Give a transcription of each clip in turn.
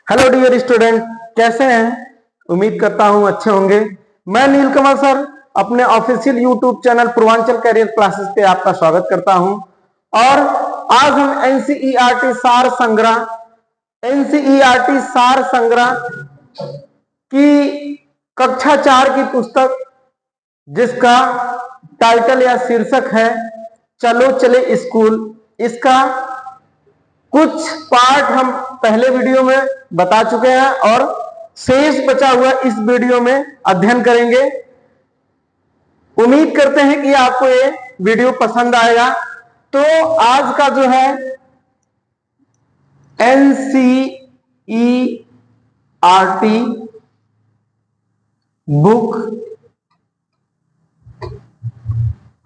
Hello dear student, कैसे हैं? उम्मीद करता हूं अच्छे होंगे। मैं नीलकमल सर अपने official YouTube channel Purvanchal career classes पे आपका स्वागत करता हूं। और आज हम एनसीईआरटी सार संग्रह की कक्षा 4 की पुस्तक जिसका टाइटल या शीर्षक है चलो चले स्कूल, इसका कुछ पार्ट हम पहले वीडियो में बता चुके हैं और शेष बचा हुआ इस वीडियो में अध्ययन करेंगे। उम्मीद करते हैं कि आपको ये वीडियो पसंद आएगा। तो आज का जो है एनसीईआरटी बुक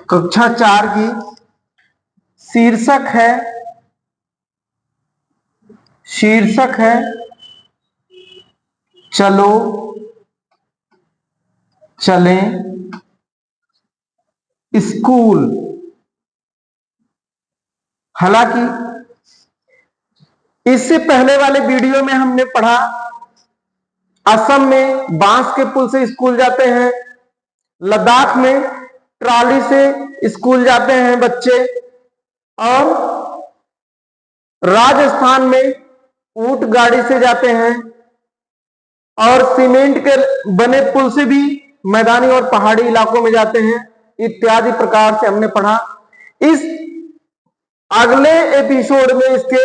कक्षा 4 की शीर्षक है चलो चलें स्कूल। हालांकि इससे पहले वाले वीडियो में हमने पढ़ा असम में बांस के पुल से स्कूल जाते हैं, लद्दाख में ट्रॉली से स्कूल जाते हैं बच्चे, और राजस्थान में ऊंट गाड़ी से जाते हैं, और सीमेंट के बने पुल से भी मैदानी और पहाड़ी इलाकों में जाते हैं। इत्यादि प्रकार से हमने पढ़ा। इस अगले एपिसोड में इसके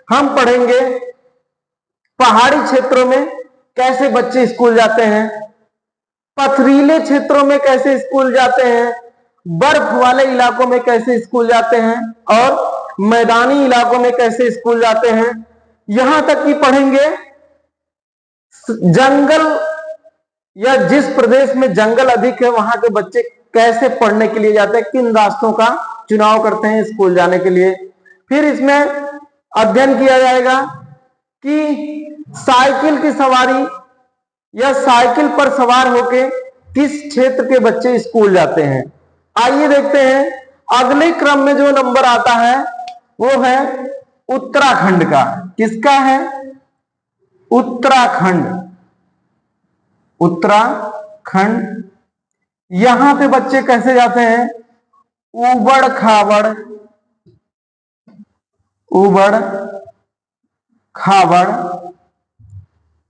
हम पढ़ेंगे पहाड़ी क्षेत्रों में कैसे बच्चे स्कूल जाते हैं, पथरीले क्षेत्रों में कैसे स्कूल जाते हैं, बर्फ वाले इलाकों में कैसे स्कूल जाते हैं, और मैदानी इलाकों में कैसे स्कूल जाते हैं। यहां तक कि पढ़ेंगे जंगल या जिस प्रदेश में जंगल अधिक है वहां के बच्चे कैसे पढ़ने के लिए जाते हैं, किन रास्तों का चुनाव करते हैं स्कूल जाने के लिए। फिर इसमें अध्ययन किया जाएगा कि साइकिल की सवारी या साइकिल पर सवार होकर किस क्षेत्र के बच्चे स्कूल जाते हैं। आइए देखते हैं अगले क्रम में जो नंबर आता है वो है उत्तराखंड का। किसका है? उत्तराखंड। यहां पे बच्चे कैसे जाते हैं? उबड़ खाबड़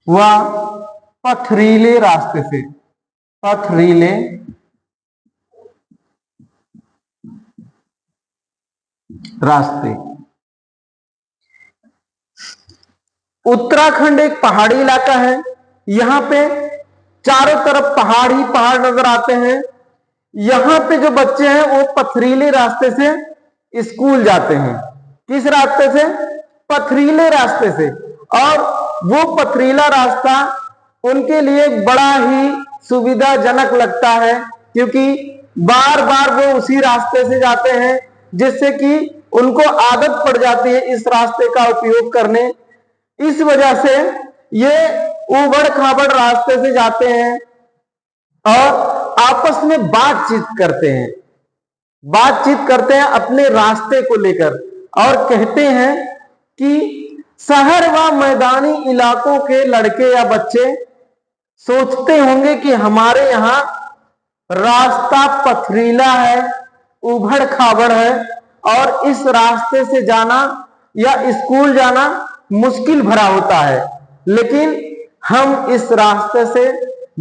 व पथरीले रास्ते से, उत्तराखंड एक पहाड़ी इलाका है। यहां पे चारों तरफ पहाड़ ही पहाड़ नजर आते हैं। यहां पे जो बच्चे हैं वो पथरीले रास्ते से स्कूल जाते हैं। किस रास्ते से? पथरीले रास्ते से। और वो पथरीला रास्ता उनके लिए बड़ा ही सुविधाजनक लगता है, क्योंकि बार बार वो उसी रास्ते से जाते हैं, जिससे कि उनको आदत पड़ जाती है इस रास्ते का उपयोग करने। इस वजह से ये उबड़ खाबड़ रास्ते से जाते हैं और आपस में बातचीत करते हैं अपने रास्ते को लेकर, और कहते हैं कि शहर व मैदानी इलाकों के लड़के या बच्चे सोचते होंगे कि हमारे यहां रास्ता पथरीला है, उबड़ खाबड़ है, और इस रास्ते से जाना या स्कूल जाना मुश्किल भरा होता है, लेकिन हम इस रास्ते से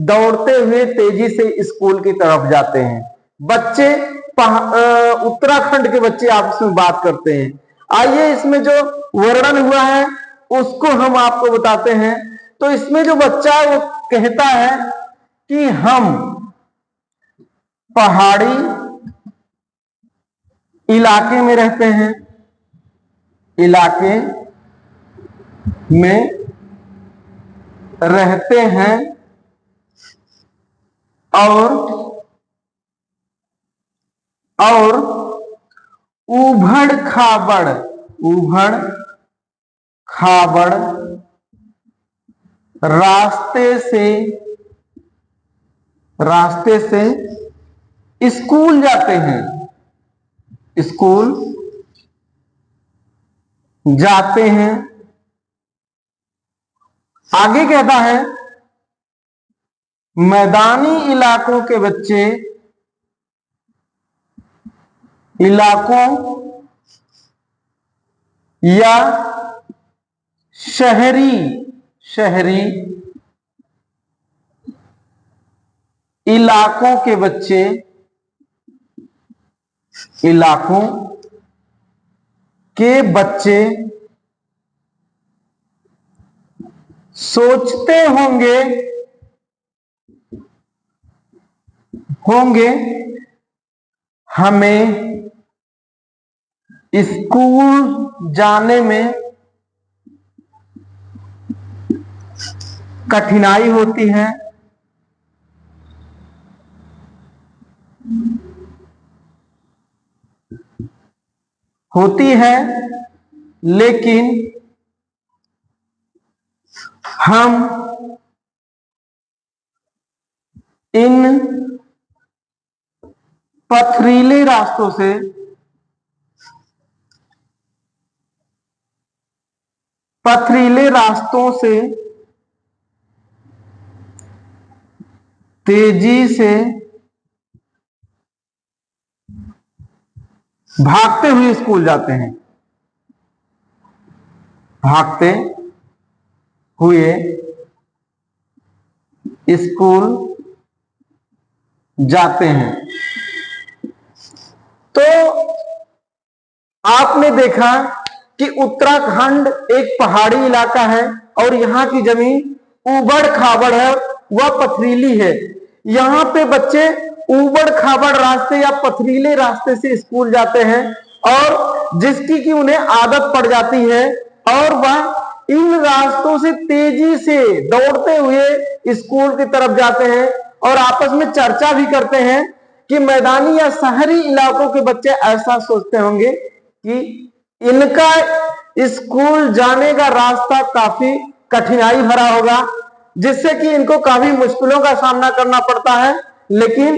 दौड़ते हुए तेजी से स्कूल की तरफ जाते हैं। बच्चे उत्तराखंड के बच्चे आपस में बात करते हैं। आइए इसमें जो वर्णन हुआ है उसको हम आपको बताते हैं। तो इसमें जो बच्चा है वो कहता है कि हम पहाड़ी इलाके में रहते हैं, और उबड़ खाबड़ रास्ते से स्कूल जाते हैं। आगे कहता है मैदानी इलाकों के बच्चे या शहरी इलाकों के बच्चे सोचते होंगे हमें स्कूल जाने में कठिनाई होती है, लेकिन हम इन पथरीले रास्तों से तेजी से भागते हुए स्कूल जाते हैं। तो आपने देखा कि उत्तराखंड एक पहाड़ी इलाका है और यहाँ की जमीन ऊबड़ खाबड़ है, वह पथरीली है। यहाँ पे बच्चे ऊबड़ खाबड़ रास्ते या पथरीले रास्ते से स्कूल जाते हैं और जिसकी कि उन्हें आदत पड़ जाती है और वह इन रास्तों से तेजी से दौड़ते हुए स्कूल की तरफ जाते हैं और आपस में चर्चा भी करते हैं कि मैदानी या शहरी इलाकों के बच्चे ऐसा सोचते होंगे कि इनका स्कूल जाने का रास्ता काफी कठिनाई भरा होगा, जिससे कि इनको काफी मुश्किलों का सामना करना पड़ता है। लेकिन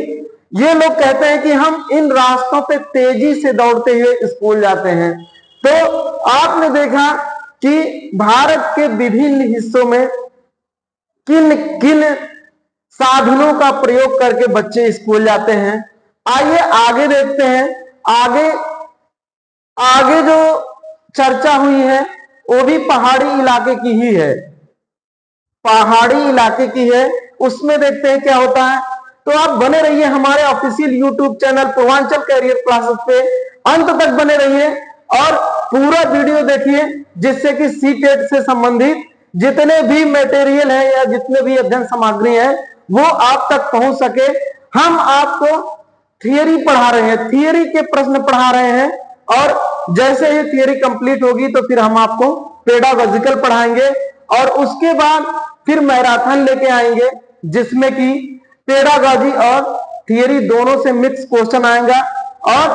ये लोग कहते हैं कि हम इन रास्तों पे तेजी से दौड़ते हुए स्कूल जाते हैं। तो आपने देखा कि भारत के विभिन्न हिस्सों में किन किन साधनों का प्रयोग करके बच्चे स्कूल जाते हैं। आइए आगे देखते हैं। आगे जो चर्चा हुई है वो भी पहाड़ी इलाके की है। उसमें देखते हैं क्या होता है। तो आप बने रहिए हमारे official YouTube channel Purvanchal career classes पे, अंत तक बने रहिए और पूरा वीडियो देखिए, जिससे कि सीटेट से संबंधित जितने भी मटेरियल है या जितने भी अध्ययन सामग्री है वो आप तक पहुंच सके। हम आपको थियरी पढ़ा रहे हैं, थियरी के प्रश्न पढ़ा रहे हैं और जैसे ही थियरी कंप्लीट होगी तो फिर हम आपको पेडागॉजिकल पढ़ाएंगे और उसके बाद फिर मैराथन लेके आएंगे, जिसमें कि पेडागॉजी और थियरी दोनों से मिक्स क्वेश्चन आएगा और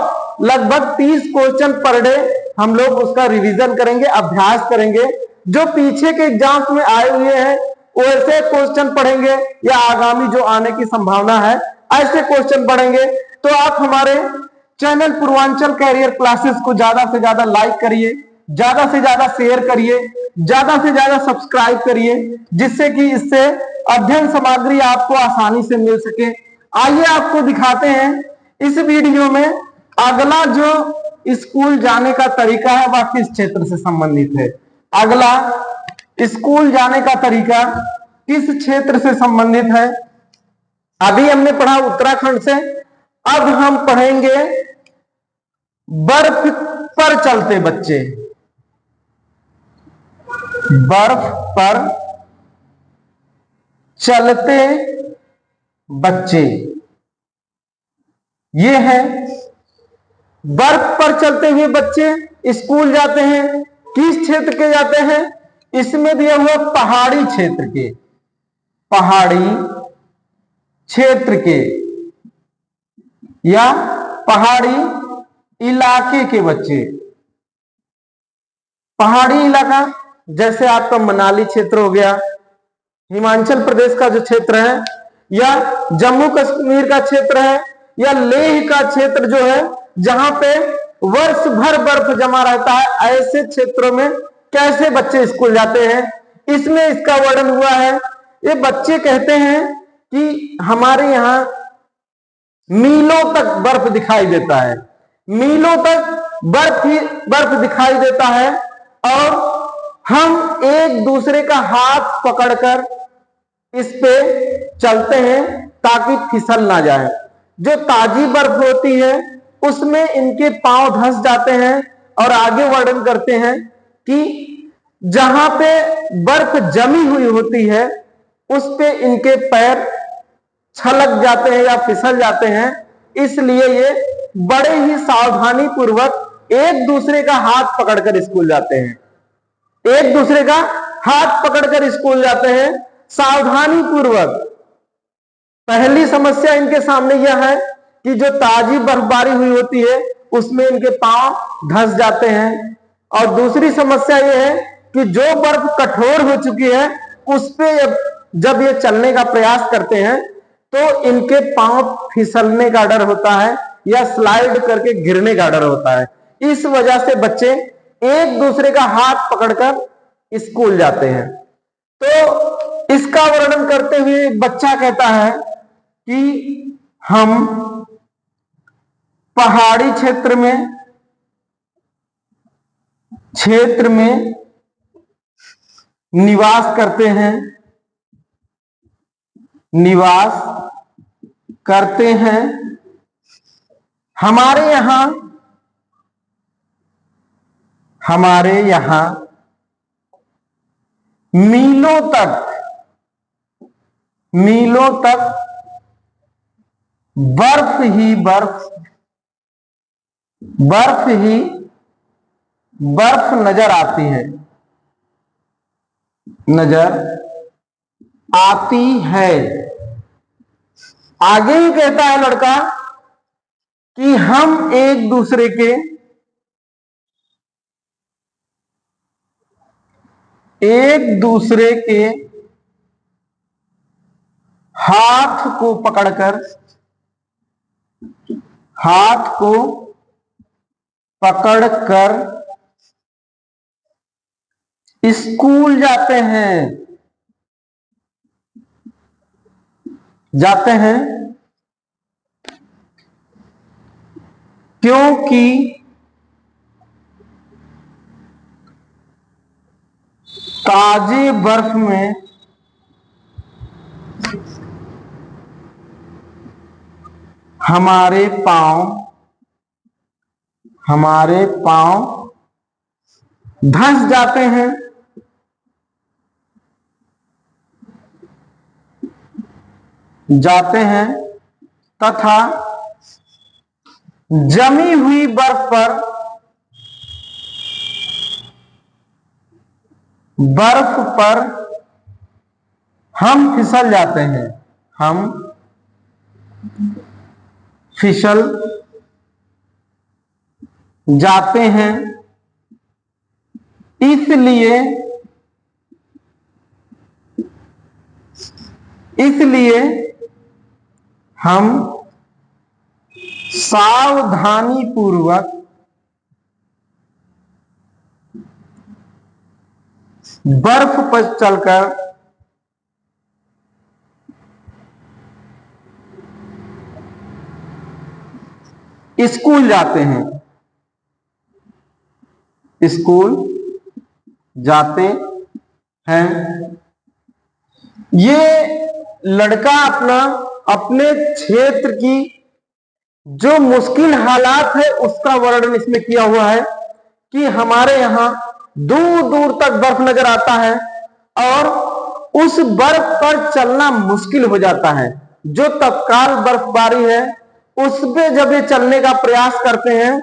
लगभग 30 क्वेश्चन पर डे हम लोग उसका रिवीजन करेंगे, अभ्यास करेंगे। जो पीछे के एग्जाम्स में आए हुए हैं वैसे क्वेश्चन पढ़ेंगे या आगामी जो आने की संभावना है ऐसे क्वेश्चन पढ़ेंगे। तो आप हमारे चैनल पूर्वांचल कैरियर क्लासेस को ज्यादा से ज्यादा लाइक करिए, ज्यादा से ज्यादा शेयर करिए, ज्यादा से ज्यादा सब्सक्राइब करिए, जिससे कि इससे अध्ययन सामग्री आपको आसानी से मिल सके। आइए आपको दिखाते हैं इस वीडियो में अगला जो स्कूल जाने का तरीका है वह किस क्षेत्र से संबंधित है। अगला स्कूल जाने का तरीका किस क्षेत्र से संबंधित है। अभी हमने पढ़ा उत्तराखंड से, अब हम पढ़ेंगे बर्फ पर चलते बच्चे। बर्फ पर चलते बच्चे, ये है बर्फ पर चलते हुए बच्चे स्कूल जाते हैं। किस क्षेत्र के जाते हैं? इसमें दिया हुआ पहाड़ी क्षेत्र के या पहाड़ी इलाके के बच्चे। पहाड़ी इलाका जैसे आपका मनाली क्षेत्र हो गया, हिमाचल प्रदेश का जो क्षेत्र है या जम्मू कश्मीर का क्षेत्र है या लेह का क्षेत्र जो है जहां पे वर्ष भर बर्फ जमा रहता है, ऐसे क्षेत्रों में कैसे बच्चे स्कूल जाते हैं इसमें इसका वर्णन हुआ है। ये बच्चे कहते हैं कि हमारे यहां मीलों तक बर्फ दिखाई देता है, मीलों तक बर्फ दिखाई देता है, और हम एक दूसरे का हाथ पकड़कर इस पे चलते हैं ताकि फिसल ना जाए। जो ताजी बर्फ होती है उसमें इनके पांव धंस जाते हैं, और आगे वर्णन करते हैं कि जहां पे बर्फ जमी हुई होती है उस पे इनके पैर छलक जाते हैं या फिसल जाते हैं। इसलिए ये बड़े ही सावधानी पूर्वक एक दूसरे का हाथ पकड़कर स्कूल जाते हैं, एक दूसरे का हाथ पकड़कर स्कूल जाते हैं सावधानी पूर्वक। पहली समस्या इनके सामने यह है कि जो ताजी बर्फबारी हुई होती है उसमें इनके पांव धंस जाते हैं, और दूसरी समस्या यह है कि जो बर्फ कठोर हो चुकी है उस पे जब ये चलने का प्रयास करते हैं तो इनके पांव फिसलने का डर होता है या स्लाइड करके गिरने का डर होता है। इस वजह से बच्चे एक दूसरे का हाथ पकड़कर स्कूल जाते हैं। तो इसका वर्णन करते हुए एक बच्चा कहता है कि हम पहाड़ी क्षेत्र में निवास करते हैं। हमारे यहां मीलों तक बर्फ ही बर्फ नजर आती है। आगे ही कहता है लड़का कि हम एक दूसरे के हाथ को पकड़कर स्कूल जाते हैं क्योंकि ताजे बर्फ में हमारे पांव धंस जाते हैं तथा जमी हुई बर्फ पर हम फिसल जाते हैं, फिसल जाते हैं। इसलिए हम सावधानी पूर्वक बर्फ पर चलकर स्कूल जाते हैं। ये लड़का अपने क्षेत्र की जो मुश्किल हालात है उसका वर्णन इसमें किया हुआ है कि हमारे यहां दूर दूर तक बर्फ नजर आता है और उस बर्फ पर चलना मुश्किल हो जाता है। जो तत्काल बर्फबारी है उस पे जब ये चलने का प्रयास करते हैं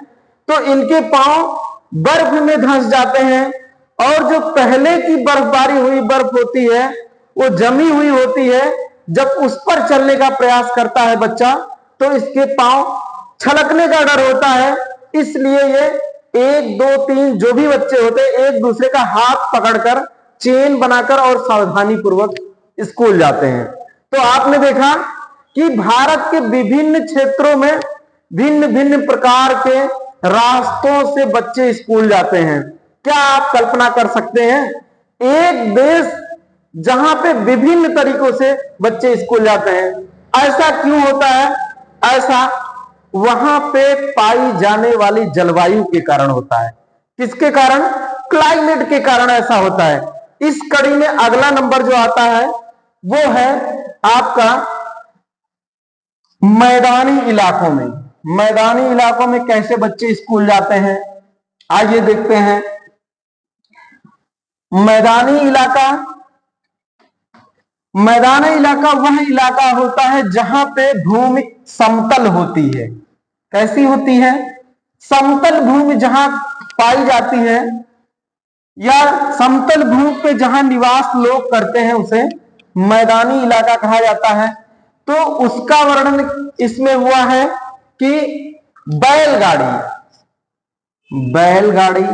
तो इनके पांव बर्फ में धंस जाते हैं, और जो पहले की बर्फबारी हुई बर्फ होती है वो जमी हुई होती है। जब उस पर चलने का प्रयास करता है बच्चा तो इसके पांव छलकने का डर होता है। इसलिए ये 1, 2, 3 जो भी बच्चे होते हैं एक दूसरे का हाथ पकड़कर चेन बनाकर और सावधानी पूर्वक स्कूल जाते हैं। तो आपने देखा कि भारत के विभिन्न क्षेत्रों में भिन्न भिन्न प्रकार के रास्तों से बच्चे स्कूल जाते हैं। क्या आप कल्पना कर सकते हैं एक देश जहां पे विभिन्न तरीकों से बच्चे स्कूल जाते हैं। ऐसा क्यों होता है? ऐसा वहां पे पाई जाने वाली जलवायु के कारण होता है। किसके कारण? क्लाइमेट के कारण ऐसा होता है। इस कड़ी में अगला नंबर जो आता है वो है आपका मैदानी इलाकों में। मैदानी इलाकों में कैसे बच्चे स्कूल जाते हैं, आइए देखते हैं। मैदानी इलाका, मैदानी इलाका वह इलाका होता है जहां पे भूमि समतल होती है। कैसी होती है? समतल भूमि जहां पाई जाती है या समतल भूमि पे जहां निवास लोग करते हैं उसे मैदानी इलाका कहा जाता है। तो उसका वर्णन इसमें हुआ है कि बैलगाड़ी, बैलगाड़ी,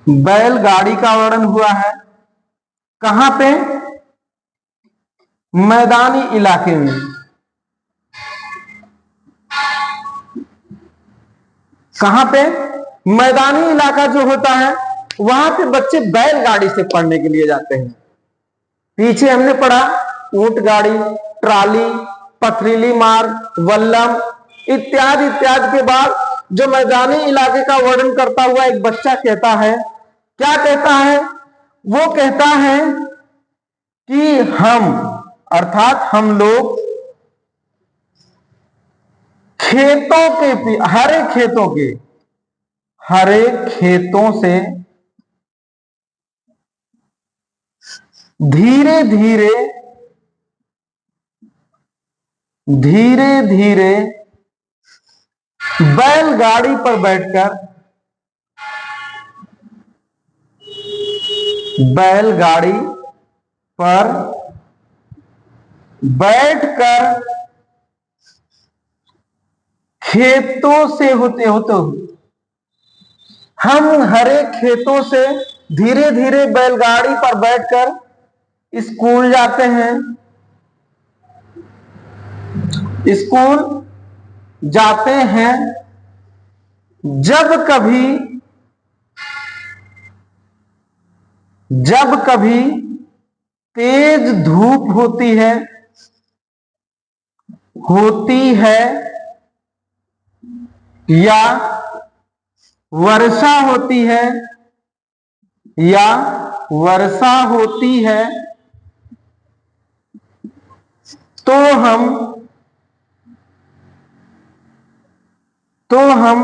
बैलगाड़ी का वर्णन हुआ है कहां पे? मैदानी इलाके में। कहां पे? मैदानी इलाका जो होता है वहां पे बच्चे बैलगाड़ी से पढ़ने के लिए जाते हैं। पीछे हमने पढ़ा ऊंट गाड़ी, ट्राली, पथरीली मार्ग, वल्लम इत्यादि इत्यादि के बाद जो मैदानी इलाके का वर्णन करता हुआ एक बच्चा कहता है, क्या कहता है? वो कहता है कि हम अर्थात हम लोग खेतों के हरे खेतों के, हरे खेतों से धीरे धीरे धीरे धीरे बैलगाड़ी पर बैठकर, बैलगाड़ी पर बैठकर खेतों से होते होते हम हरे खेतों से धीरे धीरे बैलगाड़ी पर बैठकर स्कूल जाते हैं। स्कूल जाते हैं जब कभी तेज धूप होती है या वर्षा होती है तो हम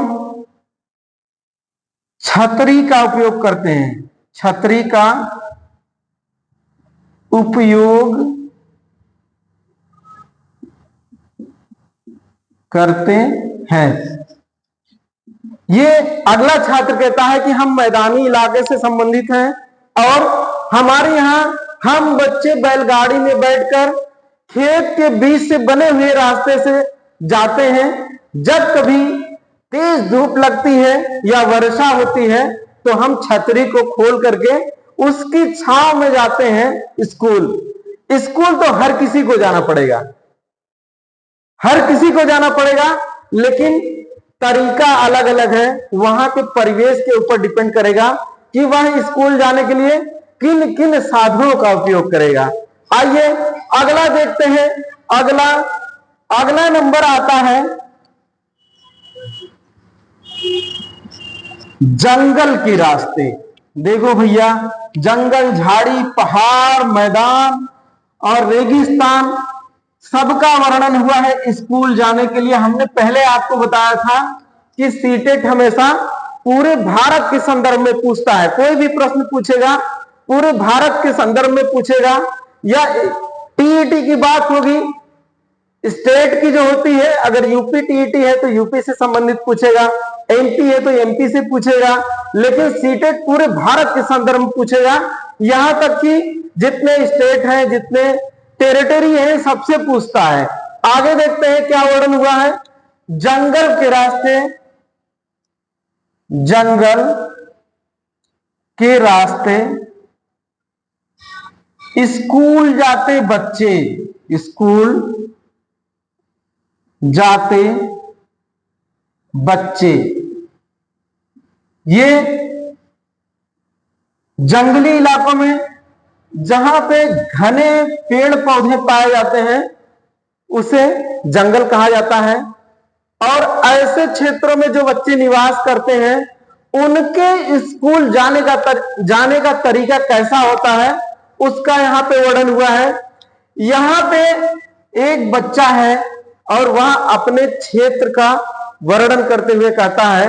छतरी का उपयोग करते हैं। छतरी का उपयोग करते हैं। ये अगला छात्र कहता है कि हम मैदानी इलाके से संबंधित हैं और हमारे यहां हम बच्चे बैलगाड़ी में बैठकर खेत के बीच से बने हुए रास्ते से जाते हैं। जब कभी तेज धूप लगती है या वर्षा होती है तो हम छतरी को खोल करके उसकी छांव में जाते हैं स्कूल। स्कूल तो हर किसी को जाना पड़ेगा, हर किसी को जाना पड़ेगा, लेकिन तरीका अलग अलग है। वहां के परिवेश के ऊपर डिपेंड करेगा कि वह स्कूल जाने के लिए किन किन साधनों का उपयोग करेगा। आइए अगला देखते हैं। अगला नंबर आता है जंगल के रास्ते। देखो भैया, जंगल, झाड़ी, पहाड़, मैदान और रेगिस्तान सबका वर्णन हुआ है स्कूल जाने के लिए। हमने पहले आपको बताया था कि सीटेट हमेशा पूरे भारत के संदर्भ में पूछता है। कोई भी प्रश्न पूछेगा पूरे भारत के संदर्भ में पूछेगा, या टीईटी की बात होगी स्टेट की जो होती है, अगर यूपी टीईटी है तो यूपी से संबंधित पूछेगा, एमपी है तो एमपी से पूछेगा, लेकिन सीटेट पूरे भारत के संदर्भ में पूछेगा। यहां तक कि जितने स्टेट हैं, जितने टेरिटरी है, सबसे पूछता है। आगे देखते हैं क्या वर्णन हुआ है। जंगल के रास्ते, जंगल के रास्ते स्कूल जाते बच्चे, स्कूल जाते बच्चे, ये जंगली इलाकों में जहां पे घने पेड़ पौधे पाए जाते हैं उसे जंगल कहा जाता है। और ऐसे क्षेत्रों में जो बच्चे निवास करते हैं उनके स्कूल जाने का तरीका कैसा होता है उसका यहां पे वर्णन हुआ है। यहां पे एक बच्चा है और वह अपने क्षेत्र का वर्णन करते हुए कहता है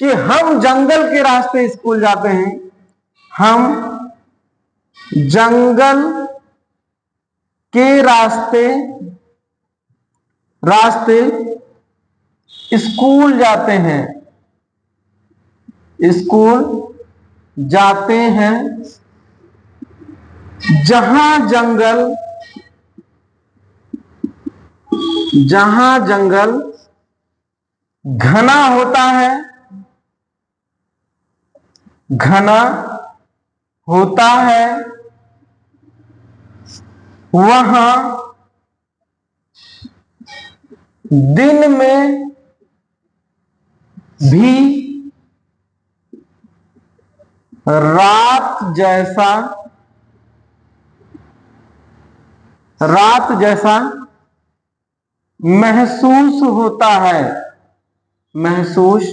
कि हम जंगल के रास्ते स्कूल जाते हैं, हम जंगल के रास्ते स्कूल जाते हैं, स्कूल जाते हैं जहां जंगल घना होता है, घना होता है, वहां दिन में भी रात जैसा महसूस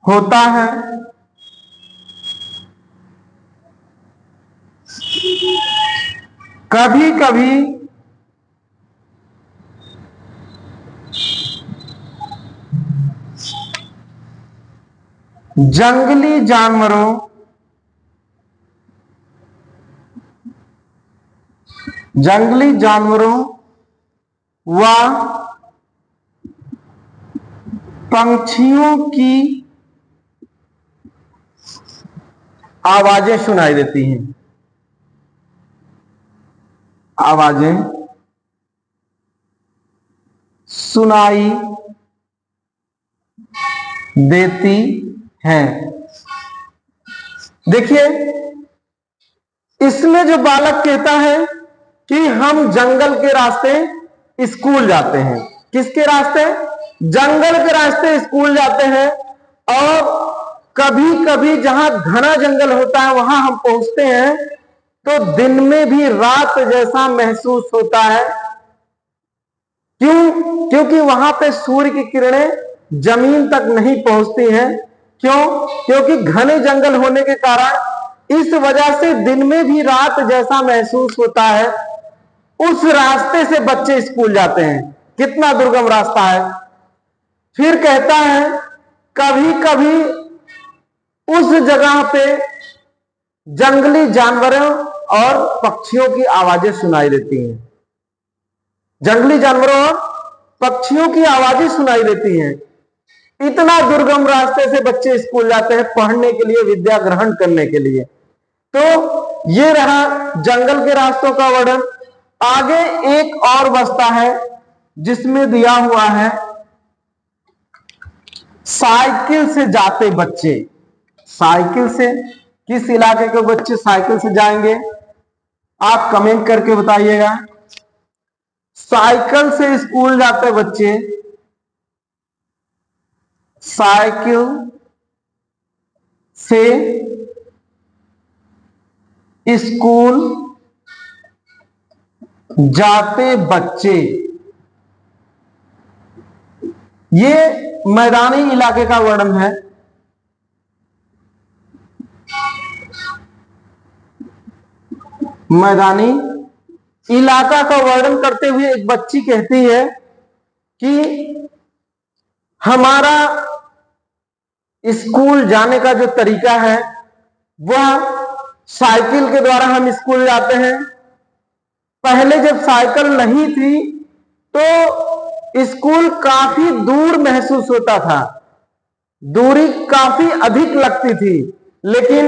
होता है। कभी कभी जंगली जानवरों व पंछियों की आवाजें सुनाई देती हैं, आवाजें सुनाई देती हैं। देखिए, इसमें जो बालक कहता है कि हम जंगल के रास्ते स्कूल जाते हैं। किसके रास्ते? जंगल के रास्ते स्कूल जाते हैं। और कभी कभी जहां घना जंगल होता है वहां हम पहुंचते हैं तो दिन में भी रात जैसा महसूस होता है। क्यों? क्योंकि वहां पे सूर्य की किरणें जमीन तक नहीं पहुंचती हैं। क्यों? क्योंकि घने जंगल होने के कारण इस वजह से दिन में भी रात जैसा महसूस होता है। उस रास्ते से बच्चे स्कूल जाते हैं। कितना दुर्गम रास्ता है। फिर कहता है कभी कभी उस जगह पे जंगली जानवरों और पक्षियों की आवाजें सुनाई देती हैं। जंगली जानवरों और पक्षियों की आवाजें सुनाई देती हैं। इतना दुर्गम रास्ते से बच्चे स्कूल जाते हैं पढ़ने के लिए, विद्या ग्रहण करने के लिए। तो ये रहा जंगल के रास्तों का वर्णन। आगे एक और बस्ता है जिसमें दिया हुआ है साइकिल से जाते बच्चे। साइकिल से किस इलाके के बच्चे साइकिल से जाएंगे? आप कमेंट करके बताइएगा। साइकिल से स्कूल जाते बच्चे, साइकिल से स्कूल जाते बच्चे। ये मैदानी इलाके का वर्णन है। मैदानी इलाका का वर्णन करते हुए एक बच्ची कहती है कि हमारा स्कूल जाने का जो तरीका है वह साइकिल के द्वारा हम स्कूल जाते हैं। पहले जब साइकिल नहीं थी तो स्कूल काफी दूर महसूस होता था, दूरी काफी अधिक लगती थी। लेकिन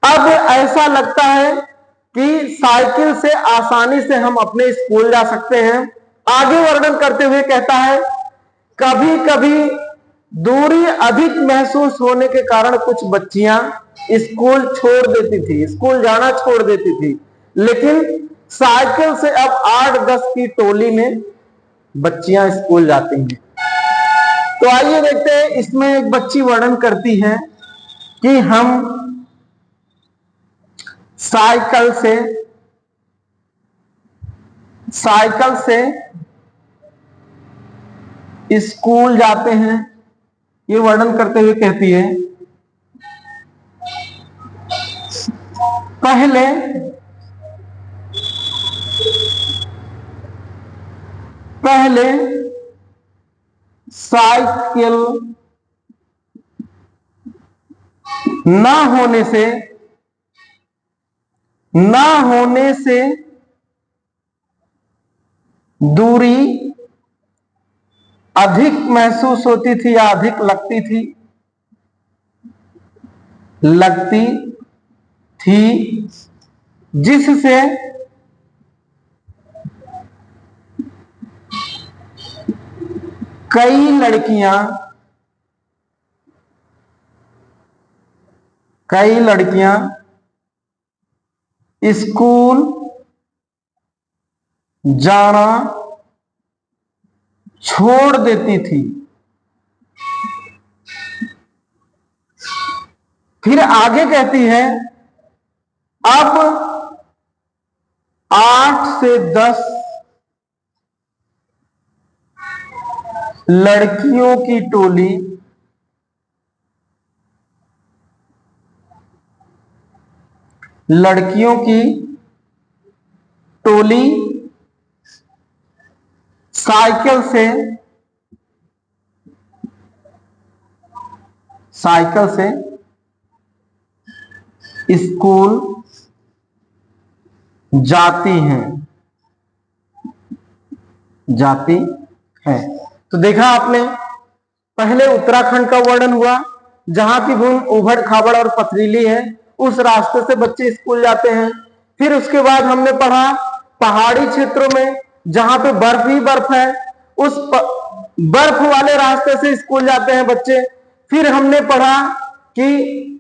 अब ऐसा लगता है कि साइकिल से आसानी से हम अपने स्कूल जा सकते हैं। आगे वर्णन करते हुए कहता है कभी कभी दूरी अधिक महसूस होने के कारण कुछ बच्चियां स्कूल छोड़ देती थी, स्कूल जाना छोड़ देती थी। लेकिन साइकिल से अब 8-10 की टोली में बच्चियां स्कूल जाती हैं। तो आइए देखते हैं, इसमें एक बच्ची वर्णन करती है कि हम साइकिल से स्कूल जाते हैं, ये वर्णन करते हुए कहती है, पहले साइकिल ना होने से दूरी अधिक महसूस होती थी या अधिक लगती थी, जिससे कई लड़कियां स्कूल जाना छोड़ देती थी। फिर आगे कहती है, अब 8 से 10 लड़कियों की टोली साइकिल से स्कूल जाती हैं। तो देखा आपने, पहले उत्तराखंड का वर्णन हुआ जहां की भूमि उबड़ खाबड़ और पथरीली है, उस रास्ते से बच्चे स्कूल जाते हैं। फिर उसके बाद हमने पढ़ा पहाड़ी क्षेत्रों में जहां पे बर्फ ही बर्फ है, उस बर्फ वाले रास्ते से स्कूल जाते हैं बच्चे। फिर हमने पढ़ा कि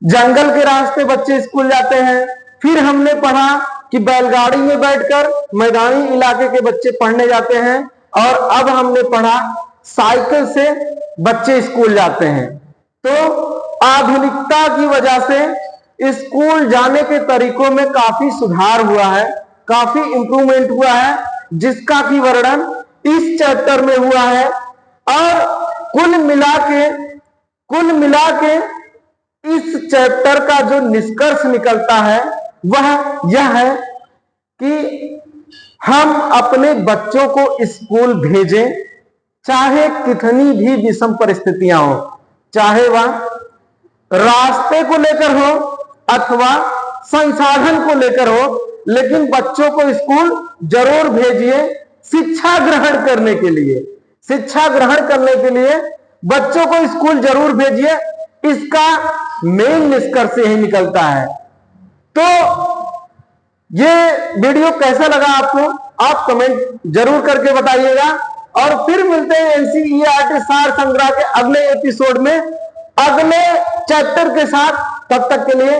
जंगल के रास्ते बच्चे स्कूल जाते हैं। फिर हमने पढ़ा कि बैलगाड़ी में बैठकर मैदानी इलाके के बच्चे पढ़ने जाते हैं। और अब हमने पढ़ा साइकिल से बच्चे स्कूल जाते हैं। तो आधुनिकता की वजह से स्कूल जाने के तरीकों में काफी सुधार हुआ है, काफी इंप्रूवमेंट हुआ है, जिसका की वर्णन इस चैप्टर में हुआ है। और कुल मिला के इस चैप्टर का जो निष्कर्ष निकलता है वह यह है कि हम अपने बच्चों को स्कूल भेजें, चाहे कितनी भी विषम परिस्थितियां हो, चाहे वह रास्ते को लेकर हो अथवा संसाधन को लेकर हो, लेकिन बच्चों को स्कूल जरूर भेजिए शिक्षा ग्रहण करने के लिए। बच्चों को स्कूल जरूर भेजिए, इसका मेन निष्कर्ष यही निकलता है। तो ये वीडियो कैसा लगा आपको, आप कमेंट जरूर करके बताइएगा। और फिर मिलते हैं एनसीईआरटी सार संग्रह के अगले एपिसोड में अगले चैप्टर के साथ। तब तक के लिए